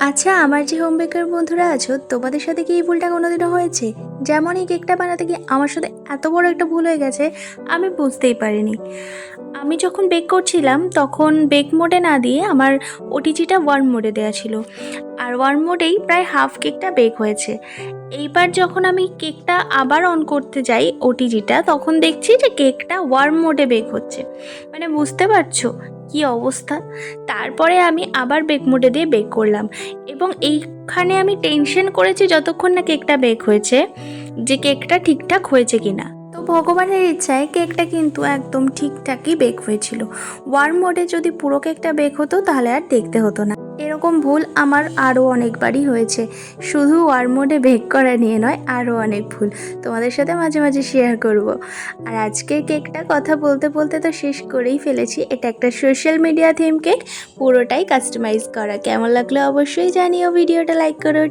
আচ্ছা, আমার যে হোম বেকার বন্ধুরা আছো, তোমাদের সাথে কি এই ভুলটা কোনোদিনও হয়েছে? যেমন এই কেকটা বানাতে গিয়ে আমার সাথে এত বড় একটা ভুল হয়ে গেছে, আমি বুঝতেই পারিনি। আমি যখন বেক করছিলাম তখন বেক মোডে না দিয়ে আমার ওটিজিটা ওয়ার্ম মোডে দেওয়া ছিল। আর ওয়ার্ম মোডেই প্রায় হাফ কেকটা বেক হয়েছে। এইবার যখন আমি কেকটা আবার অন করতে যাই ওটিজিটা, তখন দেখছি যে কেকটা ওয়ার্ম মোডে বেক হচ্ছে। মানে বুঝতে পারছো কি অবস্থা? তারপরে আমি আবার বেক মোডে দিয়ে বেক করলাম এবং এইখানে আমি টেনশন করেছি যতক্ষণ না কেকটা বেক হয়েছে, যে কেকটা ঠিকঠাক হয়েছে কিনা। তো ভগবানের ইচ্ছায় কেকটা কিন্তু একদম ঠিকঠাকই বেক হয়েছিল। ওয়ার্ম মোডে যদি পুরো কেকটা বেক হতো তাহলে আর দেখতে হতো না। এরকম ভুল আমার আরও অনেকবারই হয়েছে, শুধু ওয়ার্ম মোডে বেক করা নিয়ে নয়, আরও অনেক ভুল তোমাদের সাথে মাঝে মাঝে শেয়ার করব। আর আজকের কেকটা কথা বলতে বলতে তো শেষ করেই ফেলেছি। এটা একটা সোশ্যাল মিডিয়া থিম কেক, পুরোটাই কাস্টমাইজ করা। কেমন লাগলো অবশ্যই জানিও, ভিডিওটা লাইক করো।